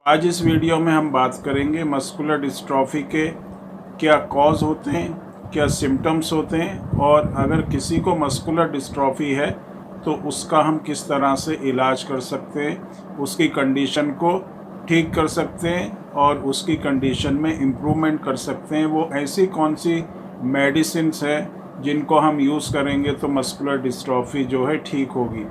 आज इस वीडियो में हम बात करेंगे मस्कुलर डिस्ट्रॉफी के क्या कॉज होते हैं, क्या सिम्टम्स होते हैं और अगर किसी को मस्कुलर डिस्ट्रॉफी है तो उसका हम किस तरह से इलाज कर सकते हैं, उसकी कंडीशन को ठीक कर सकते हैं और उसकी कंडीशन में इम्प्रूवमेंट कर सकते हैं। वो ऐसी कौन सी मेडिसिन्स है जिनको हम यूज़ करेंगे तो मस्कुलर डिस्ट्रॉफी जो है ठीक होगी।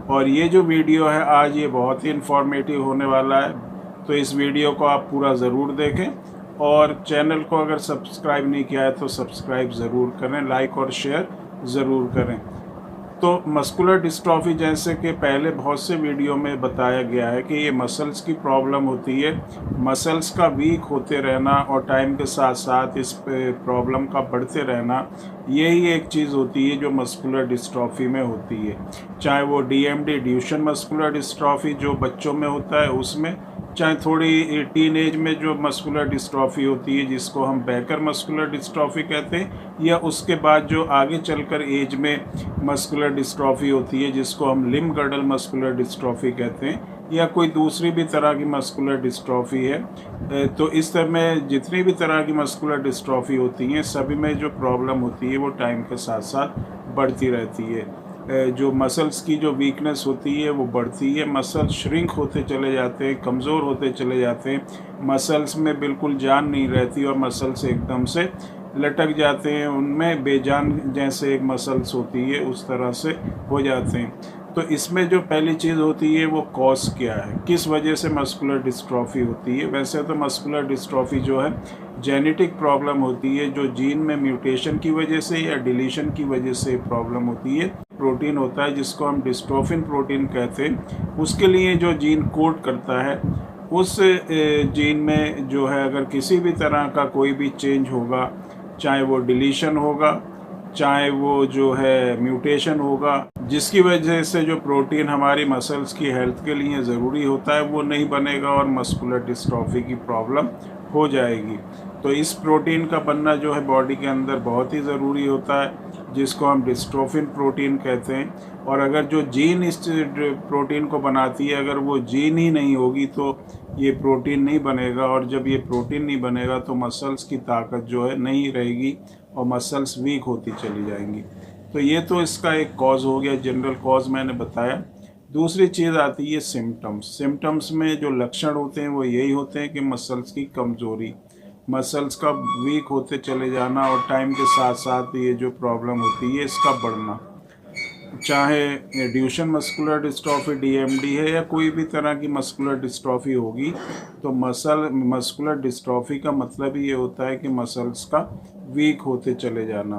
और ये जो वीडियो है आज ये बहुत ही इन्फॉर्मेटिव होने वाला है, तो इस वीडियो को आप पूरा ज़रूर देखें और चैनल को अगर सब्सक्राइब नहीं किया है तो सब्सक्राइब ज़रूर करें, लाइक और शेयर ज़रूर करें। तो मस्कुलर डिस्ट्रॉफी जैसे कि पहले बहुत से वीडियो में बताया गया है कि ये मसल्स की प्रॉब्लम होती है। मसल्स का वीक होते रहना और टाइम के साथ साथ इस प्रॉब्लम का बढ़ते रहना, यही एक चीज़ होती है जो मस्कुलर डिस्ट्रॉफी में होती है। चाहे वो डीएमडी ड्यूशन मस्कुलर डिस्ट्रॉफी जो बच्चों में होता है उसमें, चाहे थोड़ी टीन एज में जो मस्कुलर डिस्ट्रॉफी होती है जिसको हम बैकर मस्कुलर डिस्ट्रॉफी कहते हैं, या उसके बाद जो आगे चलकर एज में मस्कुलर डिस्ट्रॉफी होती है जिसको हम लिम्ब गर्डल मस्कुलर डिस्ट्रॉफी कहते हैं, या कोई दूसरी भी तरह की मस्कुलर डिस्ट्रॉफी है। तो इस तरह में जितनी भी तरह की मस्कुलर डिस्ट्रॉफी होती हैं सभी में जो प्रॉब्लम होती है वो टाइम के साथ साथ बढ़ती रहती है। जो मसल्स की जो वीकनेस होती है वो बढ़ती है, मसल श्रिंक होते चले जाते हैं, कमज़ोर होते चले जाते हैं, मसल्स में बिल्कुल जान नहीं रहती और मसल्स एकदम से लटक जाते हैं, उनमें बेजान जैसे एक मसल्स होती है उस तरह से हो जाते हैं। तो इसमें जो पहली चीज़ होती है वो कॉज क्या है, किस वजह से मस्कुलर डिस्ट्रॉफी होती है। वैसे तो मस्कुलर डिस्ट्रॉफी जो है जेनेटिक प्रॉब्लम होती है, जो जीन में म्यूटेशन की वजह से या डिलीशन की वजह से प्रॉब्लम होती है। प्रोटीन होता है जिसको हम डिस्ट्रोफिन प्रोटीन कहते हैं, उसके लिए जो जीन कोड करता है उस जीन में जो है अगर किसी भी तरह का कोई भी चेंज होगा, चाहे वो डिलीशन होगा चाहे वो जो है म्यूटेशन होगा, जिसकी वजह से जो प्रोटीन हमारी मसल्स की हेल्थ के लिए ज़रूरी होता है वो नहीं बनेगा और मस्कुलर डिस्ट्रॉफी की प्रॉब्लम हो जाएगी। तो इस प्रोटीन का बनना जो है बॉडी के अंदर बहुत ही ज़रूरी होता है जिसको हम डिस्ट्रोफिन प्रोटीन कहते हैं। और अगर जो जीन इस प्रोटीन को बनाती है अगर वो जीन ही नहीं होगी तो ये प्रोटीन नहीं बनेगा, और जब ये प्रोटीन नहीं बनेगा तो मसल्स की ताकत जो है नहीं रहेगी और मसल्स वीक होती चली जाएंगी। तो ये तो इसका एक कॉज हो गया, जनरल कॉज मैंने बताया। दूसरी चीज़ आती है सिम्टम्स। सिम्टम्स में जो लक्षण होते हैं वो यही होते हैं कि मसल्स की कमज़ोरी, मसल्स का वीक होते चले जाना और टाइम के साथ साथ ये जो प्रॉब्लम होती है इसका बढ़ना, चाहे ड्यूशन मस्कुलर डिस्ट्रॉफी डीएमडी है या कोई भी तरह की मस्कुलर डिस्ट्रॉफी होगी। तो मस्कुलर डिस्ट्रॉफी का मतलब ही ये होता है कि मसल्स का वीक होते चले जाना।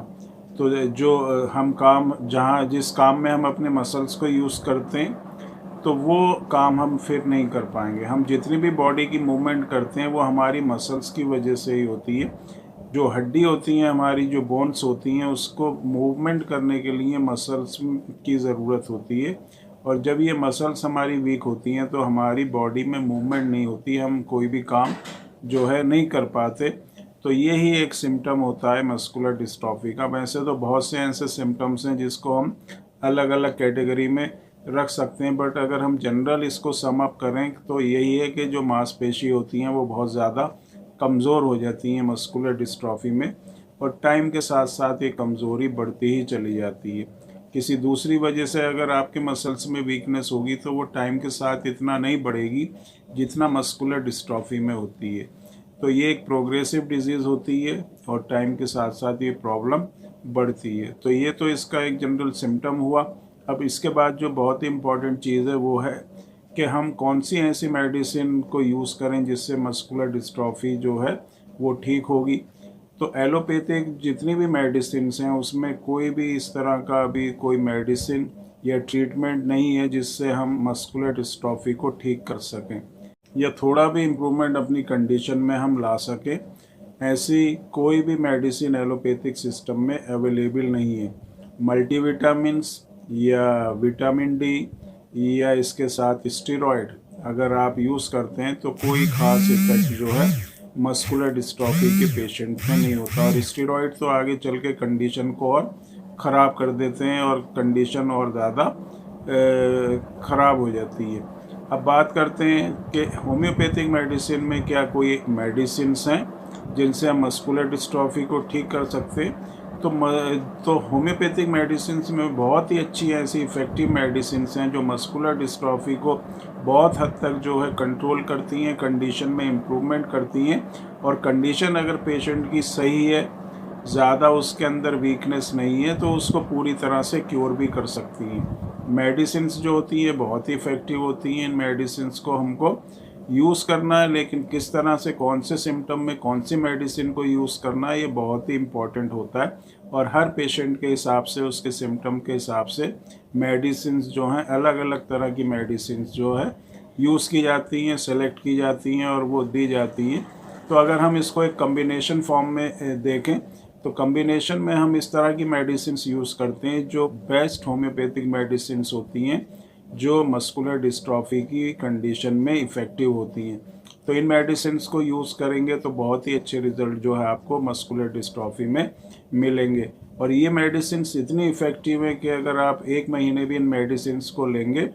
तो जो हम काम जहाँ जिस काम में हम अपने मसल्स को यूज़ करते हैं तो वो काम हम फिर नहीं कर पाएंगे। हम जितनी भी बॉडी की मूवमेंट करते हैं वो हमारी मसल्स की वजह से ही होती है। जो हड्डी होती हैं हमारी, जो बोन्स होती हैं, उसको मूवमेंट करने के लिए मसल्स की ज़रूरत होती है। और जब ये मसल्स हमारी वीक होती हैं तो हमारी बॉडी में मूवमेंट नहीं होती, हम कोई भी काम जो है नहीं कर पाते। तो ये ही एक सिम्टम होता है मस्कुलर डिस्ट्रॉफी का। वैसे तो बहुत से ऐसे सिम्टम्स हैं जिसको हम अलग अलग कैटेगरी में रख सकते हैं, बट अगर हम जनरल इसको सम अप करें तो यही है कि जो मांसपेशी होती हैं वो बहुत ज़्यादा कमज़ोर हो जाती हैं मस्कुलर डिस्ट्रॉफी में, और टाइम के साथ साथ ये कमज़ोरी बढ़ती ही चली जाती है। किसी दूसरी वजह से अगर आपके मसल्स में वीकनेस होगी तो वो टाइम के साथ इतना नहीं बढ़ेगी जितना मस्कुलर डिस्ट्रॉफी में होती है। तो ये एक प्रोग्रेसिव डिजीज़ होती है और टाइम के साथ साथ ये प्रॉब्लम बढ़ती है। तो ये तो इसका एक जनरल सिम्टम हुआ। अब इसके बाद जो बहुत ही इम्पॉर्टेंट चीज़ है वो है कि हम कौन सी ऐसी मेडिसिन को यूज़ करें जिससे मस्कुलर डिस्ट्रॉफी जो है वो ठीक होगी। तो एलोपैथिक जितनी भी मेडिसिन हैं उसमें कोई भी इस तरह का अभी कोई मेडिसिन या ट्रीटमेंट नहीं है जिससे हम मस्कुलर डिस्ट्रॉफी को ठीक कर सकें या थोड़ा भी इम्प्रूवमेंट अपनी कंडीशन में हम ला सकें। ऐसी कोई भी मेडिसिन एलोपैथिक सिस्टम में अवेलेबल नहीं है। मल्टीविटामिन्स या विटामिन डी या इसके साथ स्टेरॉयड अगर आप यूज़ करते हैं तो कोई ख़ास इफेक्ट जो है मस्कुलर डिस्ट्रॉफी के पेशेंट में नहीं होता। और स्टेरॉयड तो आगे चल के कंडीशन को और ख़राब कर देते हैं और कंडीशन और ज़्यादा ख़राब हो जाती है। अब बात करते हैं कि होम्योपैथिक मेडिसिन में क्या कोई मेडिसिन्स हैं जिनसे हम मस्कुलर डिस्ट्रॉफी को ठीक कर सकते हैं। तो होम्योपैथिक मेडिसिन्स में बहुत ही अच्छी ऐसी इफ़ेक्टिव मेडिसिन्स हैं जो मस्कुलर डिस्ट्रॉफी को बहुत हद तक जो है कंट्रोल करती हैं, कंडीशन में इम्प्रूवमेंट करती हैं। और कंडीशन अगर पेशेंट की सही है, ज़्यादा उसके अंदर वीकनेस नहीं है, तो उसको पूरी तरह से क्योर भी कर सकती हैं। मेडिसिन्स जो होती हैं बहुत ही इफ़ेक्टिव होती हैं। इन मेडिसिन्स को हमको यूज़ करना है, लेकिन किस तरह से, कौन से सिम्टम में कौन सी मेडिसिन को यूज़ करना है, ये बहुत ही इम्पॉर्टेंट होता है। और हर पेशेंट के हिसाब से, उसके सिम्टम के हिसाब से मेडिसिन्स जो हैं, अलग अलग तरह की मेडिसिन्स जो है यूज़ की जाती हैं, सेलेक्ट की जाती हैं और वो दी जाती हैं। तो अगर हम इसको एक कम्बिनेशन फॉर्म में देखें तो कम्बिनेशन में हम इस तरह की मेडिसिन्स यूज़ करते हैं जो बेस्ट होम्योपैथिक मेडिसिन्स होती हैं, जो मस्कुलर डिस्ट्रॉफी की कंडीशन में इफ़ेक्टिव होती हैं। तो इन मेडिसिन्स को यूज़ करेंगे तो बहुत ही अच्छे रिज़ल्ट जो है आपको मस्कुलर डिस्ट्रॉफी में मिलेंगे। और ये मेडिसिन्स इतनी इफ़ेक्टिव है कि अगर आप 1 महीने भी इन मेडिसिन्स को लेंगे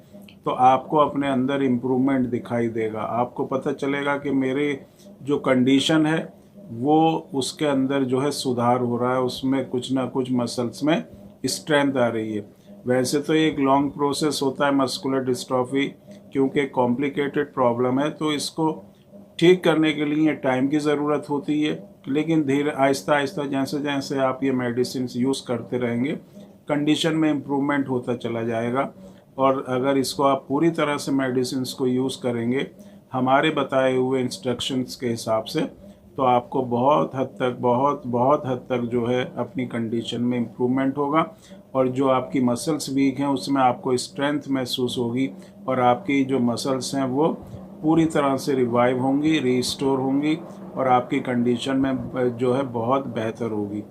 तो आपको अपने अंदर इम्प्रूवमेंट दिखाई देगा। आपको पता चलेगा कि मेरे जो कंडीशन है वो उसके अंदर जो है सुधार हो रहा है, उसमें कुछ ना कुछ मसल्स में स्ट्रेंथ आ रही है। वैसे तो एक लॉन्ग प्रोसेस होता है मस्कुलर डिस्ट्रॉफी, क्योंकि कॉम्प्लिकेटेड प्रॉब्लम है, तो इसको ठीक करने के लिए टाइम की ज़रूरत होती है। लेकिन धीरे आहिस्ता आहिस्ता जैसे जैसे आप ये मेडिसिन यूज़ करते रहेंगे, कंडीशन में इम्प्रूवमेंट होता चला जाएगा। और अगर इसको आप पूरी तरह से मेडिसिन को यूज़ करेंगे हमारे बताए हुए इंस्ट्रक्शंस के हिसाब से, तो आपको बहुत हद तक जो है अपनी कंडीशन में इम्प्रूवमेंट होगा। और जो आपकी मसल्स वीक हैं उसमें आपको स्ट्रेंथ महसूस होगी, और आपकी जो मसल्स हैं वो पूरी तरह से रिवाइव होंगी, रीस्टोर होंगी, और आपकी कंडीशन में जो है बहुत बेहतर होगी।